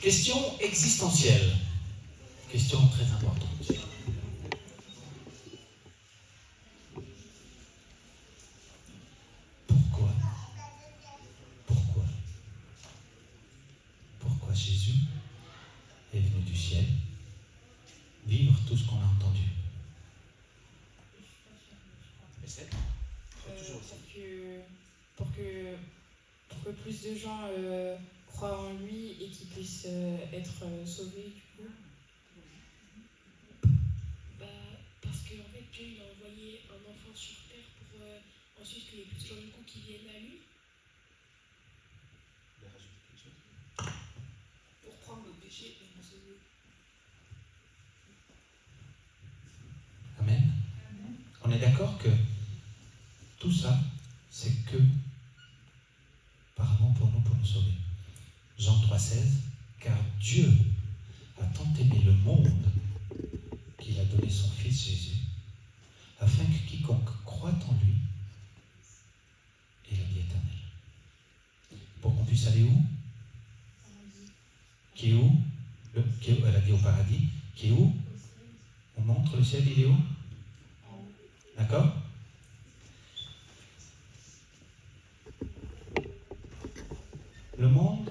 Question existentielle. Question très importante. Pourquoi Jésus est venu du ciel vivre tout ce qu'on a entendu? Pour que plus de gens croient en lui et qu'ils puissent être sauvés du coup. Parce qu'en fait Dieu il a envoyé un enfant sur terre pour ensuite qu'il y ait plus de gens du coup qui viennent à lui. Il a rajouté quelque chose? Pour prendre le péché et nous sauver. Amen. On est d'accord que tout ça, c'est que par amour pour nous sauver. Jean 3,16, car Dieu a tant aimé le monde qu'il a donné son Fils Jésus, afin que quiconque croit en lui ait la vie éternelle. Pour qu'on puisse aller où? Qui est où? Elle a dit au paradis. Qui est où? On montre le ciel, il est où? D'accord? Le monde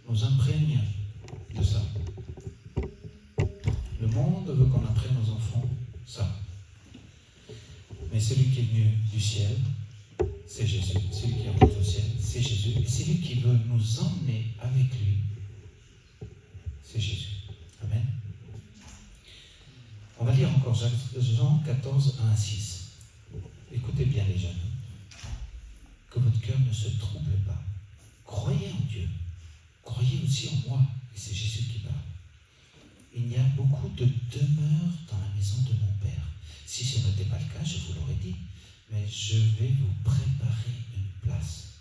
nous imprègne de ça. Le monde veut qu'on apprenne aux enfants ça. Mais celui qui est venu du ciel, c'est Jésus. Celui qui est monté au ciel, c'est Jésus. Et celui qui veut nous emmener avec lui, c'est Jésus. Amen. On va lire encore Jean 14, 1 à 6. Écoutez bien les jeunes. Que votre cœur ne se trouble pas. Croyez en Dieu. Croyez aussi en moi. Et c'est Jésus qui parle. Il y a beaucoup de demeures dans la maison de mon Père. Si ce n'était pas le cas, je vous l'aurais dit. Mais je vais vous préparer une place.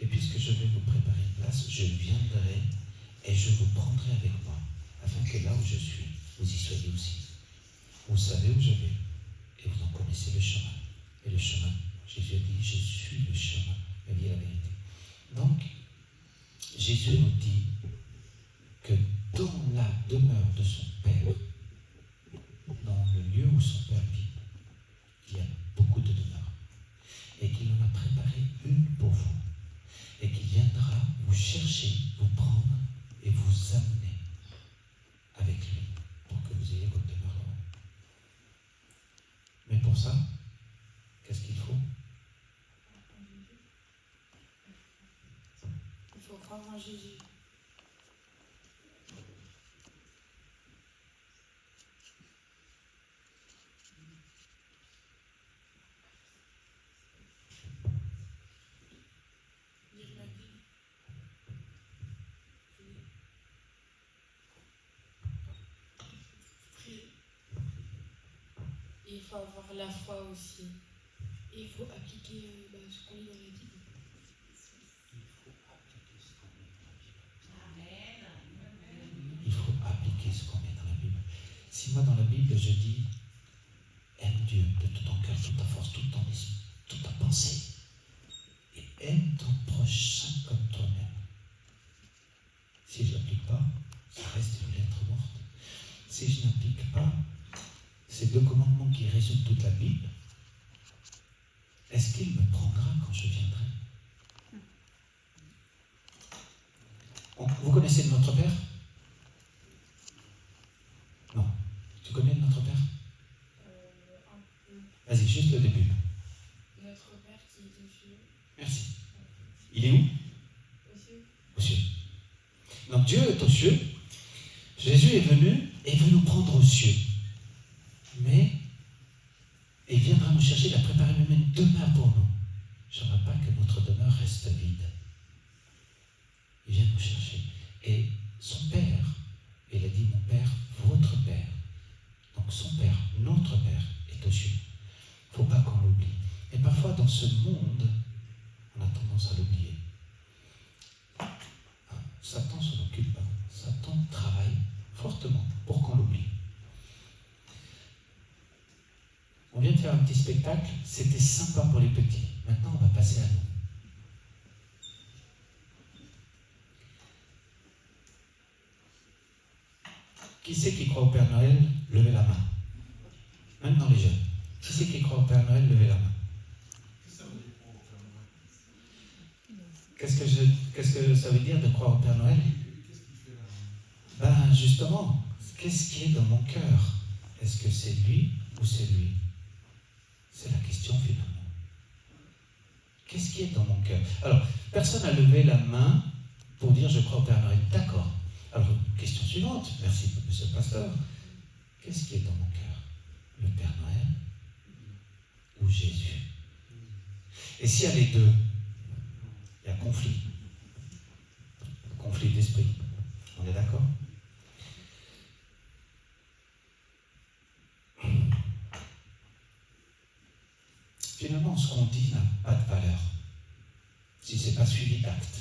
Et puisque je vais vous préparer une place, je viendrai et je vous prendrai avec moi, afin que là où je suis, vous y soyez aussi. Vous savez où je vais, et vous en connaissez le chemin. Et le chemin, Jésus a dit, je suis le chemin, la vie et la vérité. Donc, Jésus nous dit que dans la demeure de son Père, dans le lieu où son Père vit, il y a beaucoup de demeures. Et qu'il en a préparé une pour vous. Et qu'il viendra vous chercher, vous prendre et vous amener avec lui pour que vous ayez votre demeure là-haut. Mais pour ça, qu'est-ce qu'il faut? Il faut croire en Jésus. Il faut avoir la foi aussi. Et il faut appliquer ce qu'on lit dans la Bible. Il faut appliquer ce qu'on met dans la Bible. Si moi dans la Bible je dis aime Dieu de tout ton cœur, toute ta force, tout ton esprit, toute ta pensée, et aime ton prochain comme toi-même. Si je ne l'applique pas, ça reste une lettre morte. Si je n'applique pas ces deux commandements qui résument toute la Bible, est-ce qu'il me prendra quand je viendrai? Vous connaissez le Notre Père? Non. Tu connais le Notre Père? Vas-y, juste le début. Notre Père qui est aux cieux. Merci. Il est où? Aux cieux. Aux cieux. Donc Dieu est aux cieux. Jésus est venu et veut nous prendre aux cieux. Mais il viendra nous chercher, il a préparé même une demeure pour nous. Je n'aimerais pas que notre demeure reste vide. Il vient nous chercher. Et son Père, il a dit mon Père, votre Père. Donc son Père, notre Père, est aux cieux. Il ne faut pas qu'on l'oublie. Et parfois dans ce monde, on a tendance à l'oublier. Satan s'en occupe. Satan travaille fortement pour qu'on l'oublie. On vient de faire un petit spectacle, c'était sympa pour les petits. Maintenant, on va passer à nous. Qui c'est qui croit au Père Noël? Levez la main. Même dans les jeunes. Qui c'est qui croit au Père Noël? Levez la main. Qu'est-ce que ça veut dire de croire au Père Noël? Ben justement, qu'est-ce qui est dans mon cœur? Est-ce que c'est lui ou c'est lui? C'est la question finalement. Qu'est-ce qui est dans mon cœur? Alors, personne n'a levé la main pour dire je crois au Père Noël. D'accord. Alors, question suivante. Merci, monsieur le pasteur. Qu'est-ce qui est dans mon cœur? Le Père Noël ou Jésus? Et s'il y a les deux, il y a conflit. Conflit d'esprit. On est d'accord? Finalement, ce qu'on dit n'a pas de valeur si ce n'est pas suivi d'actes.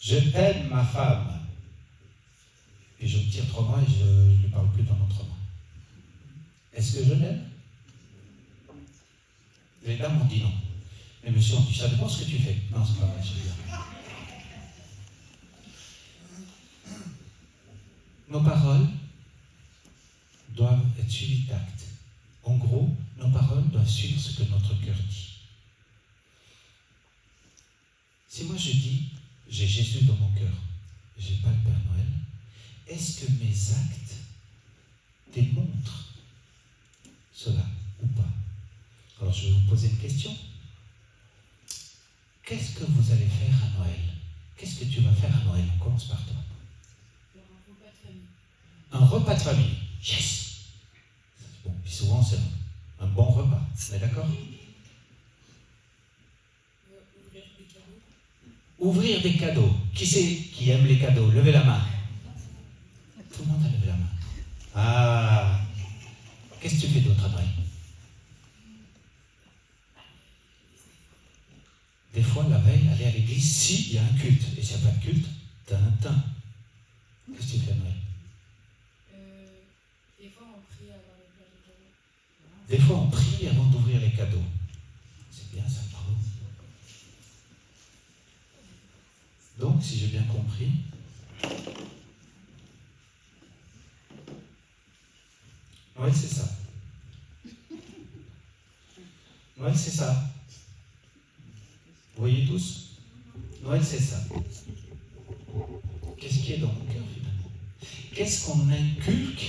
Je t'aime, ma femme. Et je me tire 3 mois et je ne lui parle plus pendant 3 mois. Est-ce que je l'aime? Les dames ont dit non. Mais monsieur, on dit, ça dépend ce que tu fais. Non, c'est pas vrai, je veux dire. Nos paroles doivent être suivies d'actes. En gros, nos paroles doivent suivre ce que notre cœur dit. Si moi je dis, j'ai Jésus dans mon cœur, je n'ai pas le Père Noël, est-ce que mes actes démontrent cela ou pas? Alors je vais vous poser une question. Qu'est-ce que vous allez faire à Noël? Qu'est-ce que tu vas faire à Noël? On commence par toi. Un repas de famille. Un repas de famille. Yes! Bon, puis souvent c'est un bon repas. On est d'accord? Ouvrir des cadeaux. Ouvrir des cadeaux. Qui c'est qui aime les cadeaux? Levez la main. Tout le monde a levé la main. Ah! Qu'est-ce que tu fais d'autre à Noël? Des fois, la veille, aller à l'église, s'il y a un culte. Et s'il n'y a pas de culte, tintin. Qu'est-ce que tu fais à Noël? Des fois, on prie avant d'ouvrir les cadeaux. Des fois, on prie avant d'ouvrir les cadeaux. C'est bien ça, bravo. Donc, si j'ai bien compris, Noël, c'est ça. Noël, c'est ça. Vous voyez tous? Noël, c'est ça. Qu'est-ce qui est dans mon cœur, finalement? Qu'est-ce qu'on inculque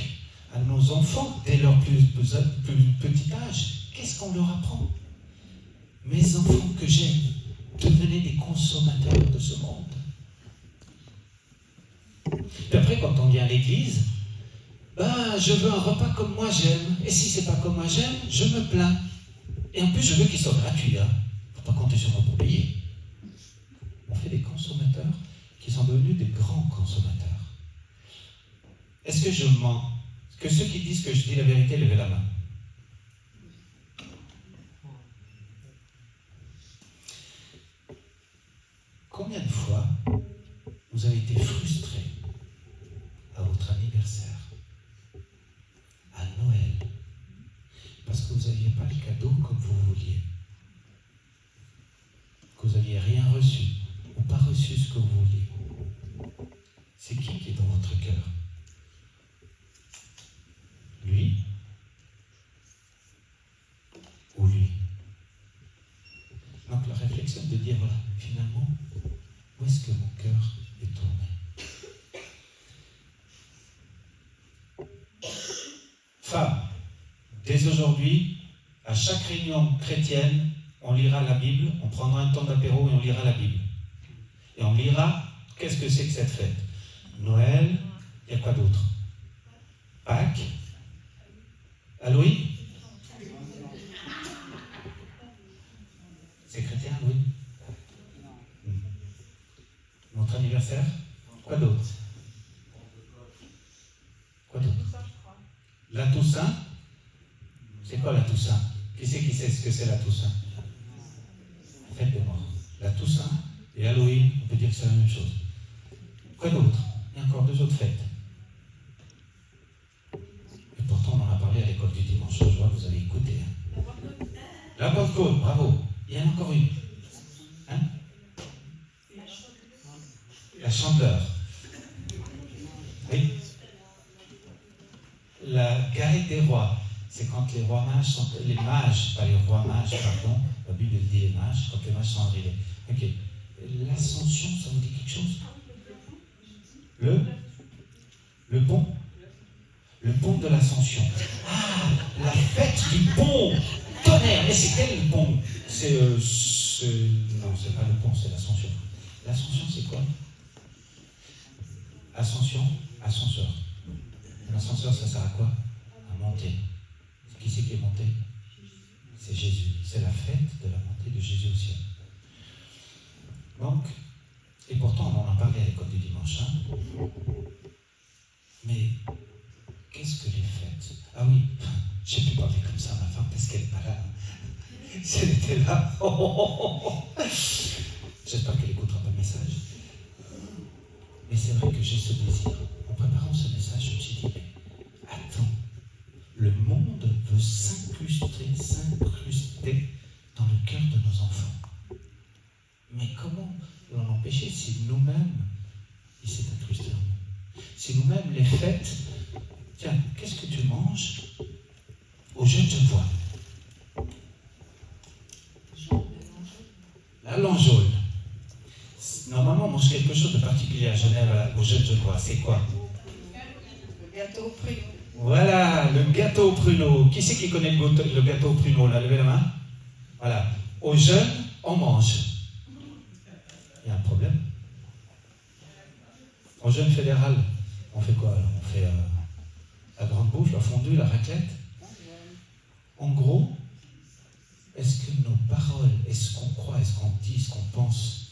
à nos enfants dès leur plus petit âge? Qu'est-ce qu'on leur apprend? Mes enfants que j'aime, devenez des consommateurs de ce monde. Puis après, quand on vient à l'église, je veux un repas comme moi j'aime. Et si c'est pas comme moi j'aime, je me plains. Et en plus, je veux qu'il soit gratuit. Faut pas compter sur moi pour payer. On fait des consommateurs qui sont devenus des grands consommateurs. Est-ce que je mens? Que ceux qui disent que je dis la vérité, levez la main. Combien de fois vous avez été frustré à votre anniversaire, à Noël, parce que vous n'aviez pas le cadeau comme vous vouliez, que vous n'aviez rien reçu ou pas reçu ce que vous vouliez? C'est qui est dans votre cœur? Lui ou lui? Donc la réflexion de dire, voilà, finalement, où est-ce que mon cœur est tourné? Femmes, dès aujourd'hui, à chaque réunion chrétienne, on lira la Bible, on prendra un temps d'apéro et on lira la Bible. Et on lira, qu'est-ce que c'est que cette fête? Noël, il y a quoi d'autre? Pâques, Halloween? C'est chrétien, oui. Notre anniversaire? Quoi d'autre? Quoi d'autre? La Toussaint? C'est quoi la Toussaint? Qui sait ce que c'est la Toussaint? Fête des morts. La Toussaint et Halloween, on peut dire que c'est la même chose. Quoi d'autre? Il y a encore 2 autres fêtes. Et pourtant, on en a parlé à l'école du dimanche. Je vois que vous avez écouté. La Pentecôte, bravo. Il y en a encore une. Hein? La Chandeleur. Oui. des rois. C'est quand les rois mages sont... Les mages, pas les rois mages, pardon. La Bible dit les mages, quand les mages sont arrivés. Ok. L'ascension, ça vous dit quelque chose? Le pont? Le pont de l'ascension. Ah, la fête du pont! Tonnerre! Mais c'est quel pont? Non, c'est pas le pont, c'est l'ascension. L'ascension, c'est quoi? Ascension, ascenseur. L'ascenseur, ça sert à quoi? À monter. Qui c'est qui est monté? C'est Jésus. C'est la fête de la montée de Jésus au ciel. Donc, et pourtant, on en a parlé à l'école du dimanche. Mais qu'est-ce que les fêtes? Ah oui, j'ai pu parler comme ça à ma femme parce qu'elle n'est pas là. Si elle était là, j'espère qu'elle n'écoutera pas le message. Mais c'est vrai que j'ai ce désir. En préparant ce message, je me suis dit, mais attends, le monde veut s'incruster dans le cœur de nos enfants. Mais comment l'en empêcher si nous-mêmes, il s'est incrusté en nous? Si nous-mêmes, les fêtes, tiens, qu'est-ce que tu manges aux jeunes Genevois? La langeole. Normalement, on mange quelque chose de particulier à Genève aux jeunes Genevois. C'est quoi? Le gâteau au pruneau. Voilà, le gâteau au pruneau. Qui c'est qui connaît le gâteau au pruneau là? Levez la main. Voilà. Aux jeunes, on mange. Il y a un problème. Aux jeunes fédérales, on fait quoi? On fait la grande bouffe, la fondue, la raclette. En gros, est-ce que nos paroles, est-ce qu'on croit, est-ce qu'on dit, est-ce qu'on pense,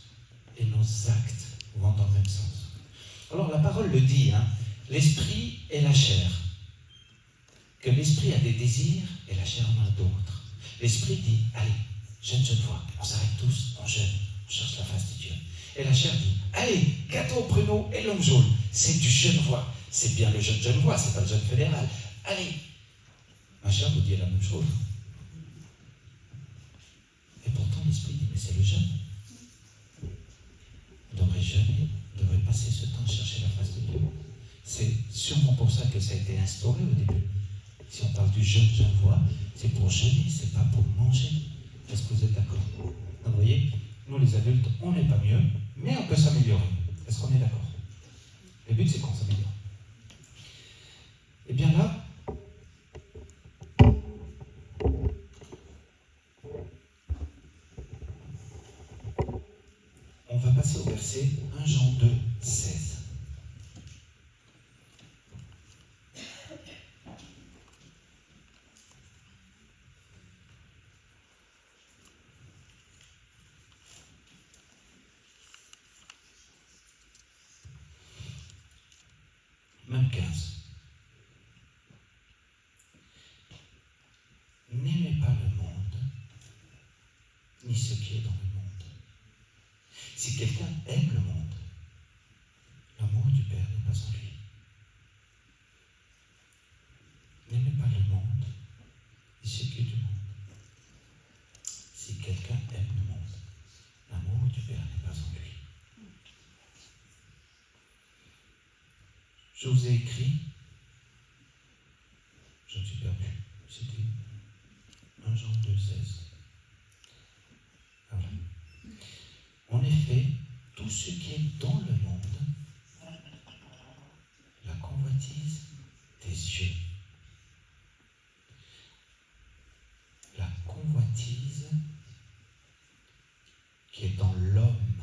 et nos actes vont dans le même sens? Alors la parole le dit, l'esprit et la chair. Que l'esprit a des désirs et la chair en a d'autres. L'esprit dit, allez, jeune Genevois, on s'arrête tous, on jeûne, on cherche la face de Dieu. Et la chair dit, allez, gâteau au pruneau et langeole, c'est du Genevois. C'est bien le jeune Genevois, c'est pas le jeune fédéral. Allez. Ma chair vous dit la même chose. Et pourtant, l'esprit dit, mais c'est le jeûne. On devrait jeûner, on devrait passer ce temps à chercher la face de Dieu. C'est sûrement pour ça que ça a été instauré au début. Si on parle du jeûne Genevois, c'est pour jeûner, c'est pas pour manger. Est-ce que vous êtes d'accord? Donc, vous voyez, nous les adultes, on n'est pas mieux, mais on peut s'améliorer. Est-ce qu'on est d'accord? Le but, c'est qu'on s'améliore. Et bien là, on va passer au verset 1 Jean 2, 16. Même 15. N'aimez pas le monde, ni ce qui est dans le monde. Si quelqu'un aime le monde, l'amour du Père n'est pas en lui. N'aimez pas le monde, ni ce qui est du monde. Si quelqu'un aime le monde, l'amour du Père n'est pas en lui. Je vous ai écrit, je me suis perdu, c'était 1 Jean 2, 16. Voilà. En effet, tout ce qui est dans le monde, la convoitise des yeux, la convoitise qui est dans l'homme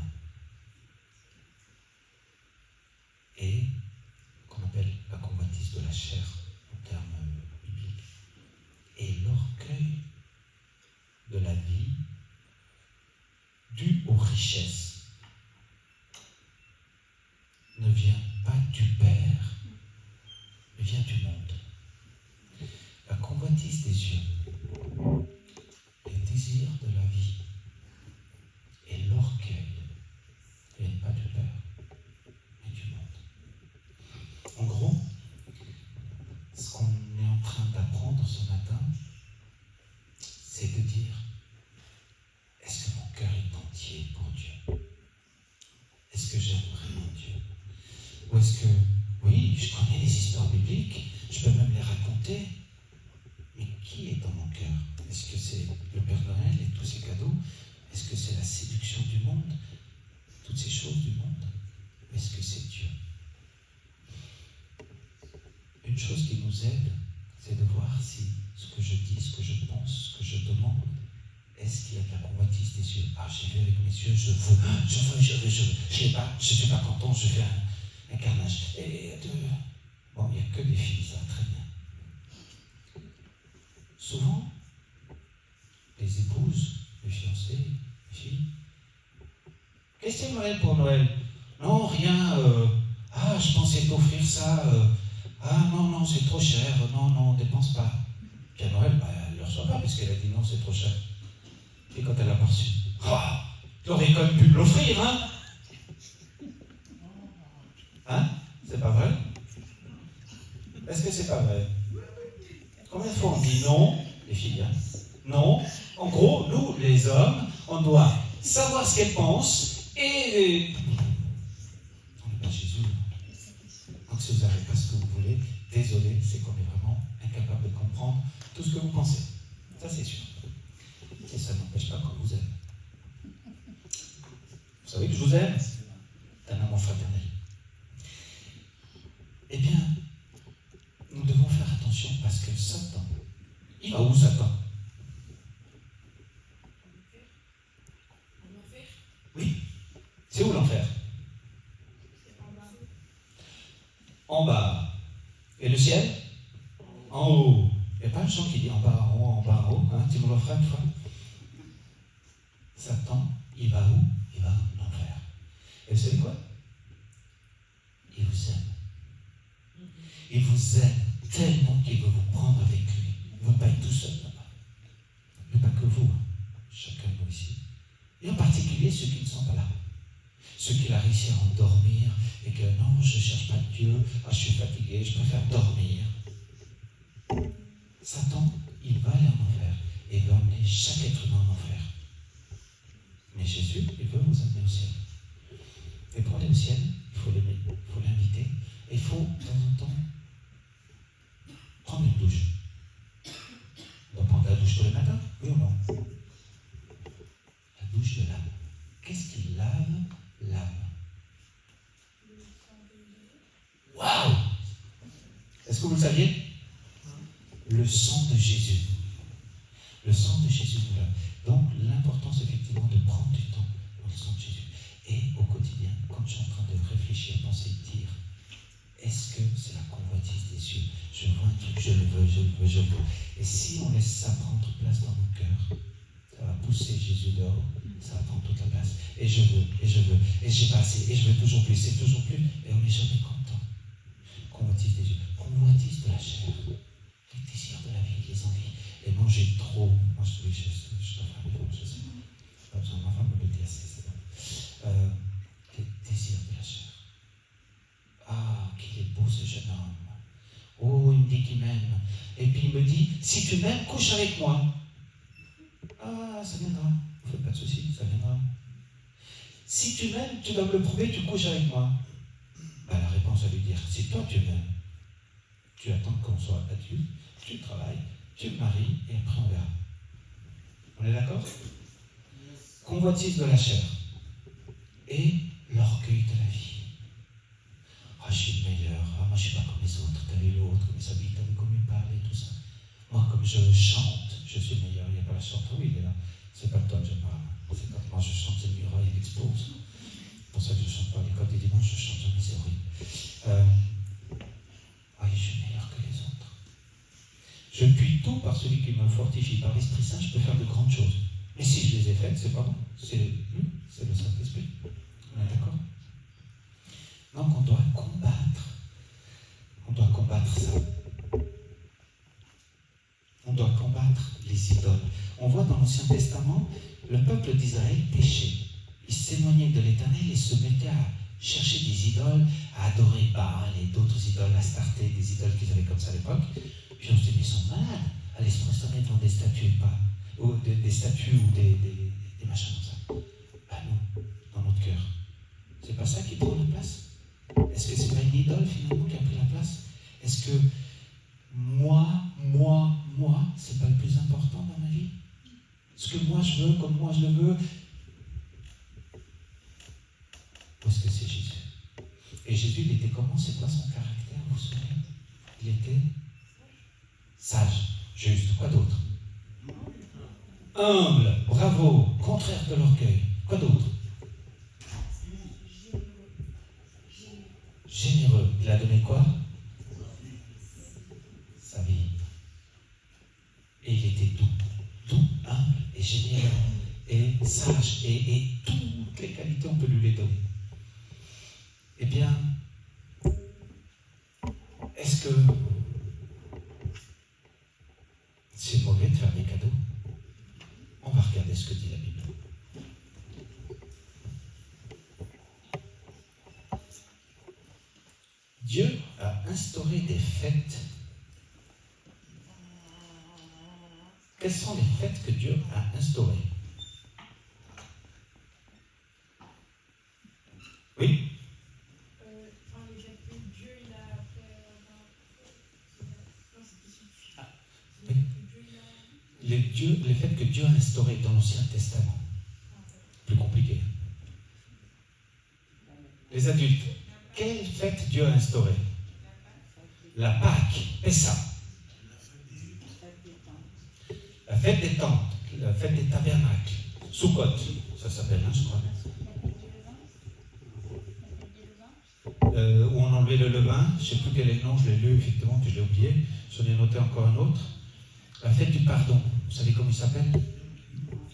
et qu'on appelle la convoitise de la chair en termes bibliques, et l'orgueil de la vie dû aux richesses ne vient pas du Père, mais vient du monde. La convoitise des yeux, les désirs de la vie et l'orgueil ne viennent pas du Père, mais du monde. En gros, ce qu'on est en train d'apprendre ce matin, c'est de dire, est-ce que mon cœur est entier pour Dieu? Est-ce que j'aime vraiment Dieu? Ou est-ce que, oui, je connais les histoires bibliques, je peux même les raconter, Mais qui est dans mon cœur? Est-ce que c'est le Père Noël et tous ses cadeaux? Est-ce que c'est la séduction du monde? Toutes ces choses du monde? Ou est-ce que c'est Dieu? Une chose qui nous aide, c'est de voir si ce que je dis, ce que je pense, ce que je demande, est-ce qu'il y a de la convoitise des yeux? Ah, j'ai vu avec mes yeux, je veux, je suis pas content, je fais un carnage. Bon, il n'y a que des filles, ça, très bien. Souvent, les épouses, les fiancés, les filles, qu'est-ce que c'est Noël pour Noël? Non, rien, je pensais t'offrir ça, non, c'est trop cher, non, dépense pas. Puis à Noël, elle ne le reçoit pas, parce qu'elle a dit non, c'est trop cher. Et quand elle l'a pas reçu, tu aurais quand même pu me l'offrir, hein? Hein? C'est pas vrai? Est-ce que c'est pas vrai? Combien de fois on dit non, les filles, hein? Non. En gros, nous, les hommes, on doit savoir ce qu'elles pensent et... On n'est pas Jésus. Donc si vous n'avez pas ce que vous voulez, désolé, c'est qu'on est vraiment incapable de comprendre tout ce que vous pensez. Ça, c'est sûr. Et ça n'empêche pas qu'on vous aime. Vous savez que je vous aime? C'est un amour fraternel. Eh bien, nous devons faire attention parce que Satan, il va où Satan? L'enfer. Oui. C'est où l'enfer? En bas. Et le ciel? En haut. Il n'y a pas un chant qui dit en bas, en haut, en bas, en haut. Hein? Tu me le feras une fois? Satan, il va où? Il va en enfer. Et vous savez quoi? Il vous aime. Il vous aime tellement qu'il veut vous prendre avec lui. Il ne veut pas être tout seul là-bas. Mais pas que vous, hein. Chacun de nous ici. Et en particulier ceux qui ne sont pas là. Ceux qui ont réussi à endormir et que non, je ne cherche pas Dieu, je suis fatigué, je préfère dormir. Satan, il va aller en enfer et il veut emmener chaque être humain en enfer. Mais Jésus, il veut vous amener au ciel. Et pour aller au ciel, il faut l'inviter. Et il faut, de temps en temps, prendre une douche. On doit prendre la douche tous les matins, oui ou non? La douche de l'âme. Qu'est-ce qui lave l'âme? Waouh! Est-ce que vous le saviez? Le sang de Jésus. Le sang de Jésus nous lave. Donc, l'importance, effectivement, de prendre du temps pour le sang de Jésus. Et au quotidien, quand je suis en train de réfléchir, penser, dire, est-ce que c'est la convoitise des yeux? Je vois un truc, je le veux, je le veux, je le veux. Et si on laisse ça prendre place dans nos cœurs, ça va pousser Jésus dehors, ça va prendre toute la place. Et je veux, et j'ai pas assez, et je veux toujours plus, et toujours plus, et on n'est jamais content. Convoitise des yeux, convoitise de la chair, les désirs de la vie, les envies. Et manger trop, moi je dois faire des je sais pas. Ma femme me le dit assez, c'est bon. Les désirs de la chair. Ah, qu'il est beau ce jeune homme. Oh, il me dit qu'il m'aime. Et puis il me dit, si tu m'aimes, couche avec moi. Ah, ça viendra. Ne faites pas de soucis, ça viendra. Si tu m'aimes, tu dois me le prouver, tu couches avec moi. La réponse à lui dire, si toi tu m'aimes, tu attends qu'on soit adulte, tu travailles, tu te maries, et après on verra. On est d'accord? Convoitise de la chair et l'orgueil de la vie. Ah, je suis le meilleur, moi je ne suis pas comme les autres, t'as vu l'autre, comme il s'habille, t'as vu comme il parle et tout ça. Moi, comme je chante, je suis le meilleur, il n'y a pas la chanteuse, oui, il est là. C'est pas de toi que je parle. C'est quand moi je chante, c'est le miroir, il expose. C'est pour ça que je ne chante pas. L'école des dimanches, je chante jamais, c'est horrible. Je suis meilleur que les autres. Je puis tout par celui qui me fortifie. Par l'Esprit Saint, je peux faire de grandes choses. Mais si je les ai faites, c'est pas bon. C'est le Saint-Esprit. On est d'accord? Donc on doit combattre. On doit combattre ça. On doit combattre les idoles. On voit dans l'Ancien Testament, le peuple d'Israël péchait. Il s'éloignait de l'Éternel et se mettait à chercher des idoles, à adorer Baal et d'autres idoles, Astarté, des idoles qu'ils avaient comme ça à l'époque. Puis on se dit, mais ils sont malades. Allez se prosterner devant des statues, ou des statues ou des machins comme ça. Nous, dans notre cœur. C'est pas ça qui prend la place? Est-ce que c'est pas une idole finalement qui a pris la place? Est-ce que moi, je veux, comme moi je le veux. Où est-ce que c'est Jésus? Et Jésus, il était comment? C'est quoi son caractère, vous vous souvenez? Il était sage, juste. Quoi d'autre? Humble, bravo, contraire de l'orgueil. Quoi d'autre? Généreux. Il a donné quoi? Sa vie. Et il était doux, humble et généreux et sage et toutes les qualités, on peut lui les donner. Eh bien, est-ce que c'est mauvais de faire des cadeaux? On va regarder ce que dit la Bible. Dieu a instauré des fêtes. Quelles sont les fêtes que Dieu a instaurées? Oui? Les fêtes que Dieu il a fait. Non, c'est ici. Oui. Les fêtes que Dieu a instaurées dans l'Ancien Testament. Plus compliqué. Les adultes. Quelle fête Dieu a instaurée? La Pâque, Pessa. La fête des tentes, la fête des tabernacles, Sukkot, ça s'appelle, je crois. Où on enlevait le levain, je ne sais plus quel est le nom, je l'ai lu effectivement, puis je l'ai oublié, j'en ai noté encore un autre. La fête du pardon, vous savez comment il s'appelle?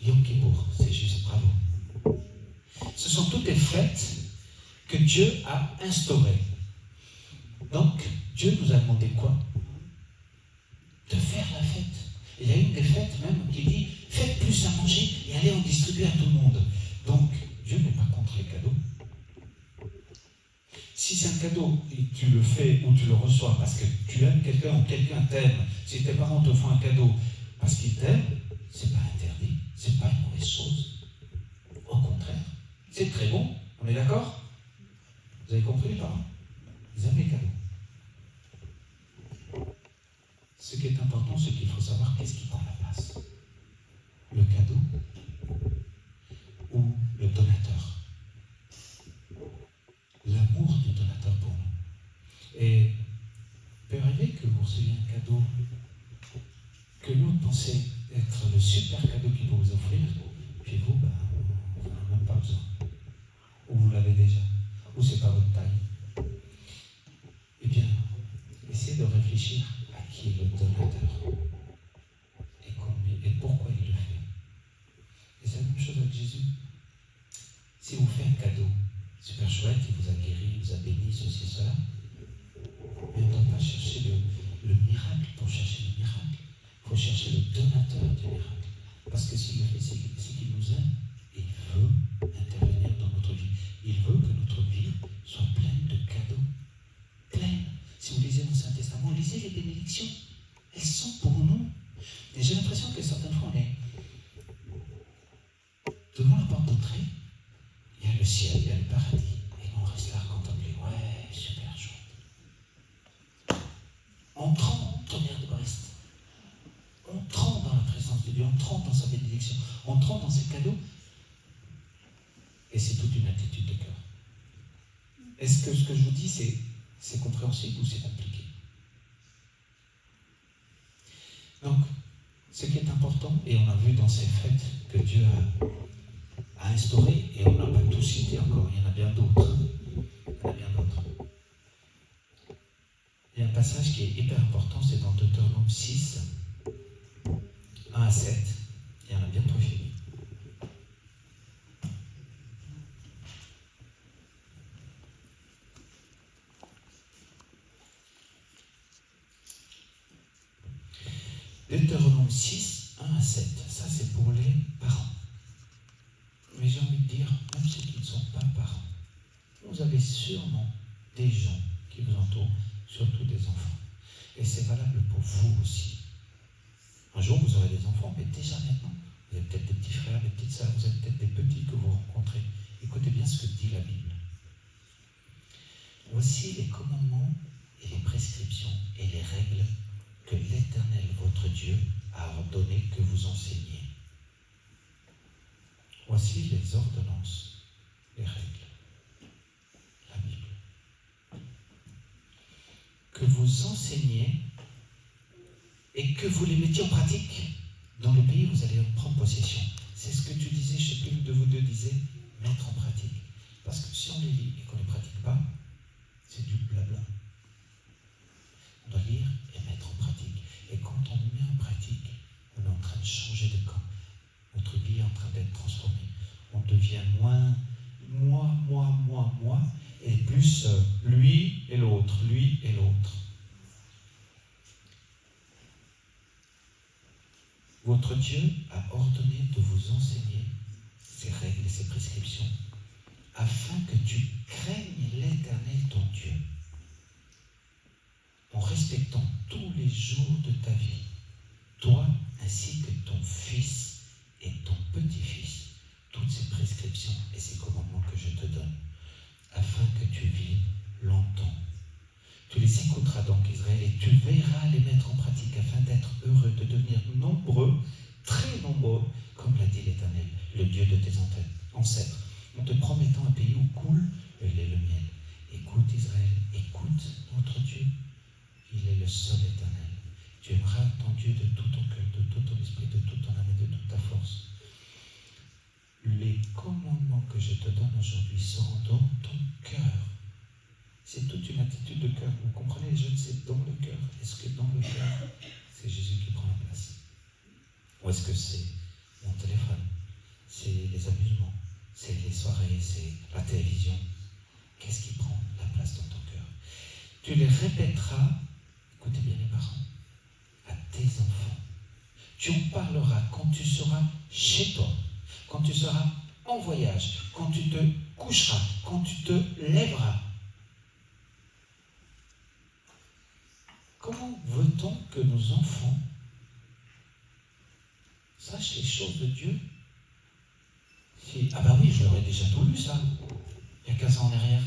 Yom Kippour, c'est juste, bravo. Ce sont toutes des fêtes que Dieu a instaurées. Donc, Dieu nous a demandé quoi? De faire la fête. Il y a une des fêtes même qui dit faites plus à manger et allez en distribuer à tout le monde. Donc, Dieu n'est pas contre les cadeaux. Si c'est un cadeau et tu le fais ou tu le reçois parce que tu aimes quelqu'un ou quelqu'un t'aime, si tes parents te font un cadeau parce qu'ils t'aiment, c'est pas interdit, c'est pas une mauvaise chose. Au contraire, c'est très bon. On est d'accord? Vous avez compris les parents? Ils aiment les cadeaux. Ce qui est important, c'est qu'il faut savoir qu'est-ce qui prend la place. Le cadeau ou le donateur. L'amour du donateur pour nous. Et il peut arriver que vous receviez un cadeau que l'autre pensait être le super cadeau qu'il peut vous offrir, puis vous, vous n'en avez même pas besoin. Ou vous l'avez déjà. Ou c'est pas votre taille. Eh bien, essayez de réfléchir à qui est le donateur et pourquoi il le fait. Et c'est la même chose avec Jésus. Si vous faites un cadeau, super chouette, il vous a guéri, il vous a béni, ceci, cela, mais on ne doit pas chercher le miracle pour chercher le miracle. Il faut chercher le donateur du miracle. Parce que s'il le fait, c'est qu'il nous aime et il veut intervenir dans notre vie. Il veut que notre vie soit pleine de cadeaux. Pleine. Si vous lisez l'Ancien Testament, lisez les bénédictions. Elles sont pour nous. Et j'ai l'impression que certaines fois, on est devant la porte d'entrée, il y a le ciel, il y a le paradis. Et on reste là à contempler. Ouais, super chouette. On tremble, tonnerre de Brest. On tremble dans la présence de Dieu, on tremble dans sa bénédiction, on tremble dans ses cadeaux. Et c'est toute une attitude de cœur. Est-ce que ce que je vous dis, c'est compréhensible ou c'est compliqué? Donc, ce qui est important, et on a vu dans ces fêtes que Dieu a instauré, et on n'a pas tout cité encore, il y en a bien d'autres. Il y a un passage qui est hyper important, c'est dans Deutéronome 6, 1 à 7, et on a bientôt fini. Deutéronome 6, 1 à 7, ça c'est pour les parents. Mais j'ai envie de dire, même ceux qui ne sont pas parents, vous avez sûrement des gens qui vous entourent, surtout des enfants. Et c'est valable pour vous aussi. Un jour, vous aurez des enfants, mais déjà maintenant, vous avez peut-être des petits frères, des petites sœurs, vous avez peut-être des petits que vous rencontrez. Écoutez bien ce que dit la Bible. Voici les commandements et les prescriptions et les règles que l'Éternel, votre Dieu, a ordonné que vous enseigniez. Voici les ordonnances, les règles, la Bible. Que vous enseigniez et que vous les mettiez en pratique dans le pays où vous allez en prendre possession. C'est ce que tu disais, je ne sais plus de vous deux disait, mettre en pratique. Parce que si on les lit et qu'on ne les pratique pas, c'est du blabla. On doit lire et mettre en pratique. Et quand on met en pratique, on est en train de changer de camp. Notre vie est en train d'être transformée. On devient moins moi, et plus lui et l'autre, lui et l'autre. Votre Dieu a ordonné de vous enseigner ces règles et ces prescriptions afin que tu craignes l'Éternel ton Dieu en respectant tous les jours de ta vie, toi ainsi que ton fils et ton petit-fils, toutes ces prescriptions et ces commandements que je te donne, afin que tu vives longtemps. Tu les écouteras donc, Israël, et tu verras les mettre en pratique afin d'être heureux, de devenir nombreux, très nombreux, comme l'a dit l'Éternel, le Dieu de tes ancêtres, en te promettant un pays où coule le lait et le miel. Écoute Israël, écoute notre Dieu. Il est le seul Éternel. Tu aimeras ton Dieu de tout ton cœur, de tout ton esprit, de toute ton âme et de toute ta force. Les commandements que je te donne aujourd'hui seront dans ton cœur. C'est toute une attitude de cœur. Vous comprenez, les jeunes, c'est dans le cœur. Est-ce que dans le cœur, c'est Jésus qui prend la place? Ou est-ce que c'est mon téléphone? C'est les amusements? C'est les soirées? C'est la télévision? Qu'est-ce qui prend la place dans ton cœur? Tu les répéteras, écoutez bien les parents, à tes enfants. Tu en parleras quand tu seras chez toi, quand tu seras en voyage, quand tu te coucheras, quand tu te lèveras. Comment veut-on que nos enfants sachent les choses de Dieu? Ah ben oui, je l'aurais déjà tout lu ça, il y a 15 ans en arrière.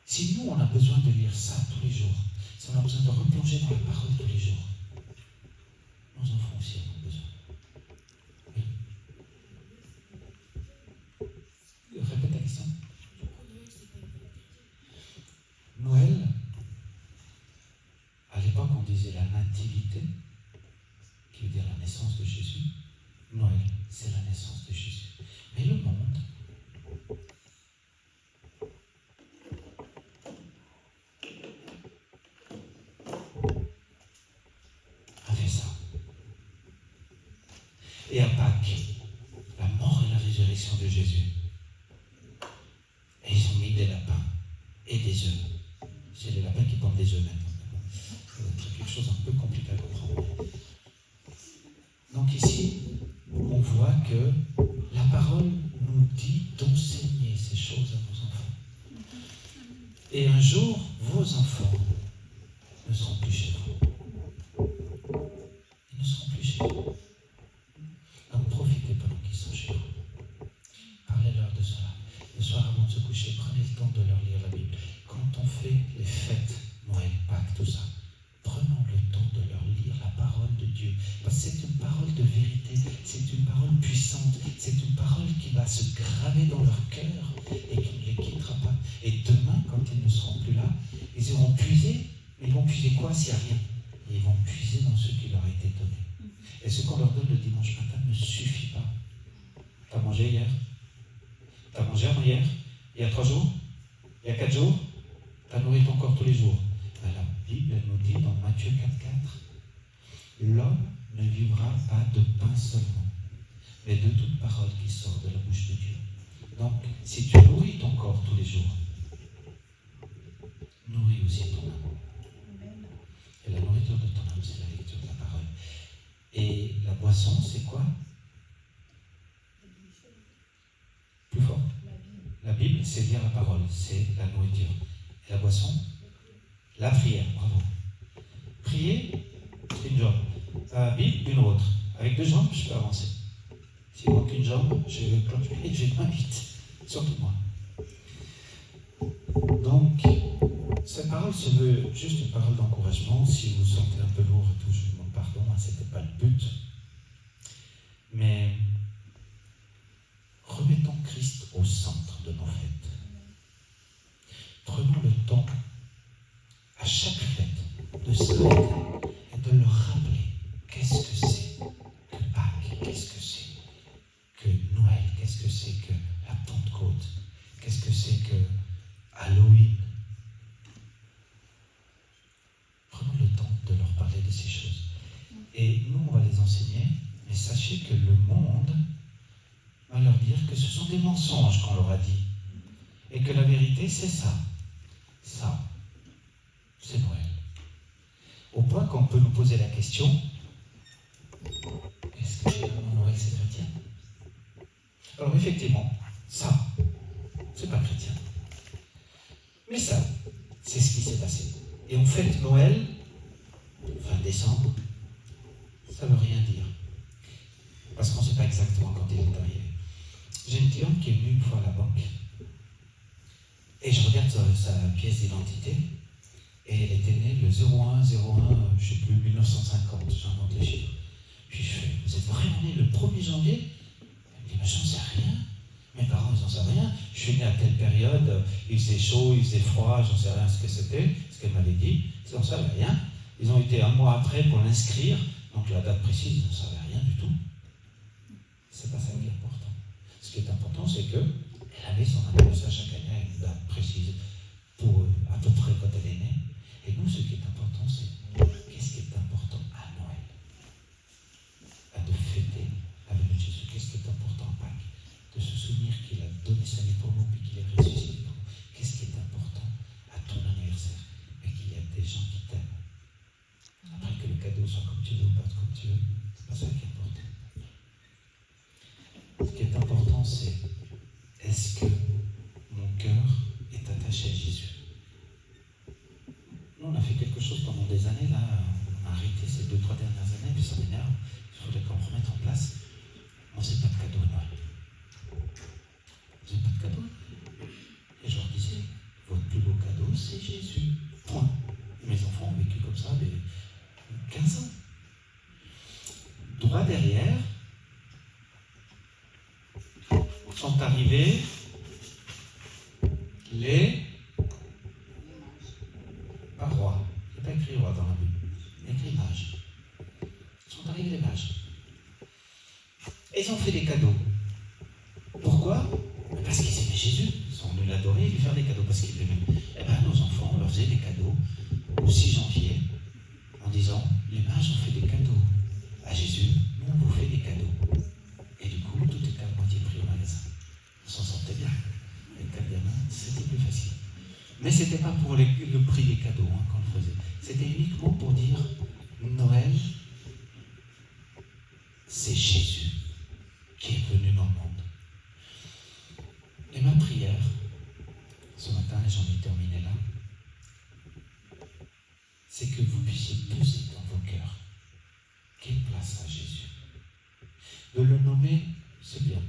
Si nous, on a besoin de lire ça tous les jours, si on a besoin de replonger dans la parole tous les jours, nos enfants aussi en ont besoin. Oui. Répète la question. Noël, à l'époque, on disait la nativité, qui veut dire la naissance de Jésus. Noël, c'est la naissance de Jésus. Mais le monde a fait ça. Et à Pâques, la mort et la résurrection de Jésus. Et ils ont mis des lapins et des œufs. C'est les lapins qui pondent des œufs maintenant. C'est quelque chose un peu compliqué à comprendre. Donc ici, on voit que la parole nous dit d'enseigner ces choses à nos enfants. Et un jour, vos enfants ne seront plus chez vous. Ils ne seront plus chez vous. Donc profitez pendant qu'ils sont chez vous. Parlez-leur de cela. Le soir avant de se coucher, prenez le temps de leur lire la Bible. Quand on fait les fêtes, Noël, Pâques, tout ça, prenons le temps de leur lire la parole de Dieu. Parce que c'est une parole de vérité, c'est une parole puissante, c'est une parole qui va se graver dans leur cœur et qui ne les quittera pas. Et demain, quand ils ne seront plus là, ils iront puiser, mais ils vont puiser quoi s'il n'y a rien? Et ils vont puiser dans ce qui leur a été donné. Et ce qu'on leur donne le dimanche matin ne suffit pas. T'as mangé hier? T'as mangé avant hier? Il y a 3 jours? Il y a 4 jours? T'as nourri ton corps tous les jours? La Bible nous dit dans Matthieu 4,4, l'homme ne vivra pas de pain seulement, mais de toute parole qui sort de la bouche de Dieu. Donc, si tu nourris ton corps tous les jours, nourris aussi ton âme. Et la nourriture de ton âme, c'est la lecture de la parole. Et la boisson, c'est quoi? Plus fort. La Bible, c'est lire la parole, c'est la nourriture. Et la boisson? La prière, bravo. Prier, c'est une jambe. La Bible, une autre. Avec 2 jambes, je peux avancer. S'il manque une jambe, je cloche et je m'invite. Surtout moi. Donc, cette parole se veut juste une parole d'encouragement. Si vous vous sentez un peu lourd et tout, je vous demande pardon, ce n'était pas le but. Mais on leur a dit. Et que la vérité, c'est ça. Ça, c'est Noël. Au point qu'on peut nous poser la question, est-ce que finalement Noël, c'est chrétien? Alors effectivement, ça, c'est pas chrétien. Mais ça, c'est ce qui s'est passé. Et on fête Noël, fin décembre, ça ne veut rien dire. Parce qu'on ne sait pas exactement quand il est arrivé. J'ai une cliente qui est venue une fois à la banque, et je regarde sa pièce d'identité, et elle était née le 01, je ne sais plus, 1950, j'invente les chiffres. Puis je fais, vous êtes vraiment né le 1er janvier? Elle me dit, mais j'en sais rien. Mes parents, ils n'en savent rien. Je suis né à telle période, il faisait chaud, il faisait froid, j'en sais rien ce que c'était, ce qu'elle m'avait dit. Ils n'en savaient rien. Ils ont été un mois après pour l'inscrire, donc la date précise, ils n'en savaient rien du tout. C'est pas ça qui est important. Ce qui est important, c'est qu'elle avait son anniversaire chaque année à une date précise pour à peu près quand elle est née. Et nous, ce qui est important, c'est qu'est-ce qui est important à Noël? À de fêter la venue de Jésus. Qu'est-ce qui est important à Pâques? De se souvenir qu'il a donné sa vie pour nous et qu'il est ressuscité pour nous. Qu'est-ce qui est important à ton anniversaire? Mais qu'il y a des gens qui t'aiment. Après que le cadeau soit comme tu veux ou pas comme tu veux, c'est pas ça qui est important. Ce qui est important, c'est est-ce que mon cœur est attaché à Jésus? Nous, on a fait quelque chose pendant des années, là, on a arrêté ces 2-3 dernières années, puis ça m'énerve, il faudrait qu'on remette en place. On ne faisait pas de cadeau à Noël. Vous n'avez pas de cadeau? Et je leur disais, votre plus beau cadeau, c'est Jésus. Point. Mes enfants ont vécu comme ça, 15 ans. Droit derrière, sont arrivés les parois. Il n'y a pas écrit roi dans la Bible, il y a écrit mages. Sont arrivés les mages. Et ils ont fait des cadeaux. Pourquoi? Parce qu'ils aimaient Jésus. Ils sont venus l'adorer et lui faire des cadeaux parce qu'ils l'aimaient. Eh bien, nos enfants, on leur faisait des cadeaux au 6 janvier en disant, les mages ont fait des cadeaux à Jésus, nous on vous fait des cadeaux. Et du coup, tout était à moitié pris au magasin. On s'en sortait bien. Les 4 gamins, c'était plus facile. Mais ce n'était pas pour le prix des cadeaux qu'on le faisait. C'était uniquement pour dire, Noël, c'est Jésus qui est venu dans le monde. Et ma prière, ce matin, et j'en ai terminé là, c'est que vous puissiez poser dans vos cœurs quelle place a Jésus. De le nommer, c'est bien.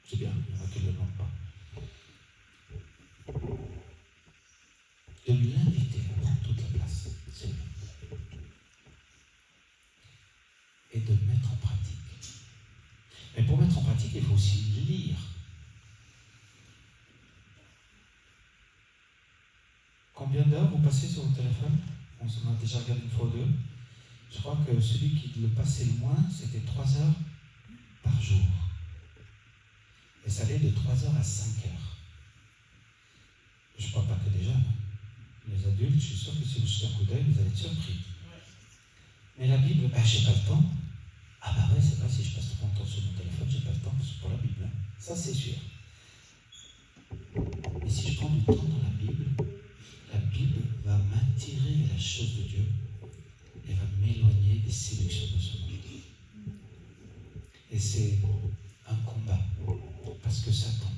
C'est bien, il y en a qui ne le nomment pas. De l'inviter à prendre toute la place, c'est bien. Et de le mettre en pratique. Mais pour mettre en pratique, il faut aussi lire. Combien d'heures vous passez sur votre téléphone? On s'en a déjà regardé une fois ou deux. Je crois que celui qui le passait le moins, c'était 3 heures par jour. Et ça allait de 3 heures à 5 heures. Je ne parle pas que des jeunes. Les adultes, je suis sûr que si vous jetez un coup d'œil, vous allez être surpris. Mais la Bible, j'ai pas le temps. Ah bah ouais, c'est vrai, si je passe trop de temps sur mon téléphone, j'ai pas le temps pour la Bible. Ça, c'est sûr. Et si je prends du temps dans la Bible va m'attirer à la chose de Dieu et va m'éloigner des séductions de ce monde. Et c'est un combat, parce que Satan,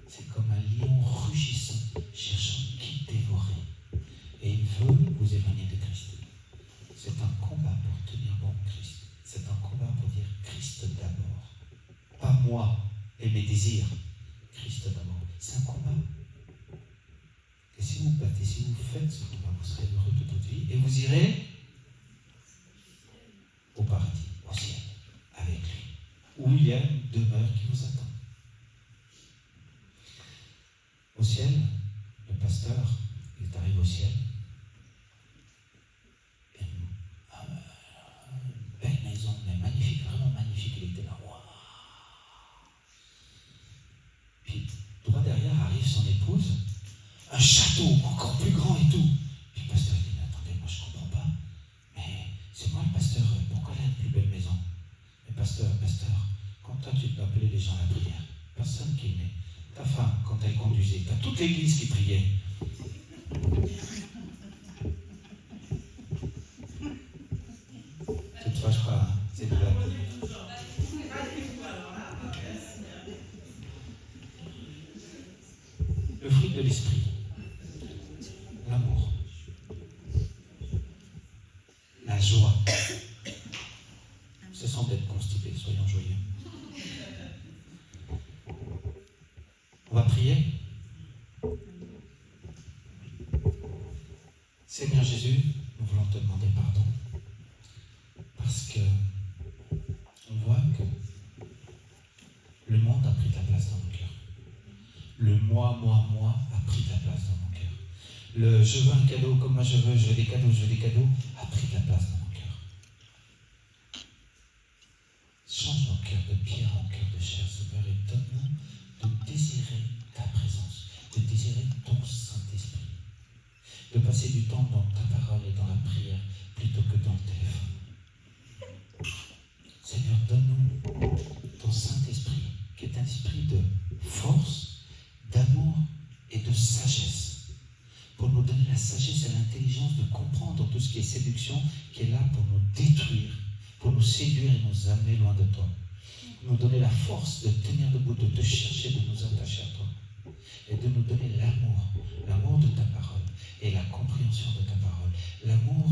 c'est comme un lion rugissant, cherchant qui dévorer. Et il veut vous éloigner de Christ. C'est un combat pour tenir bon Christ. C'est un combat pour dire Christ d'abord. Pas moi et mes désirs. Christ d'abord. C'est un combat. Et si vous battez, si vous faites ce combat, vous serez heureux toute votre vie et vous irez au paradis, au ciel, avec lui, où il y a une demeure qui vous attend. Au ciel, le pasteur, il est arrivé au ciel. Et une belle maison, mais magnifique, vraiment magnifique. Il était là, waouh. Puis, droit derrière arrive son épouse. Un château encore plus grand et tout. Puis le pasteur dit, mais attendez, moi je ne comprends pas. Mais c'est moi le pasteur, pourquoi elle a une plus belle maison? Mais pasteur, quand toi tu peux appeler les gens à la prière, personne toute l'église qui priait. Tu te fâches pas, hein, c'est blague. Le fruit de l'esprit, l'amour, la joie, ce sont d'être constipés, soyons joyeux. On va prier. Seigneur Jésus, nous voulons te demander pardon parce que on voit que le monde a pris de la place dans nos cœurs. Le moi a pris de la place dans mon cœur. Le je veux un cadeau comme moi je veux des cadeaux, a pris de la place dans mon cœur. Change nos cœurs de pierre en cœur de chair, Seigneur, et donne-nous de désirer ta présence, de désirer ton Saint-Esprit, de passer du temps dans ta parole et dans la prière plutôt que dans le téléphone. Seigneur, donne-nous ton Saint-Esprit, qui est un esprit de force, d'amour et de sagesse, pour nous donner la sagesse et l'intelligence de comprendre tout ce qui est séduction, qui est là pour nous détruire, pour nous séduire et nous amener loin de toi. Nous donner la force de tenir debout, de te chercher, de nous attacher à toi, et de nous donner l'amour de ta parole et la compréhension de ta parole, l'amour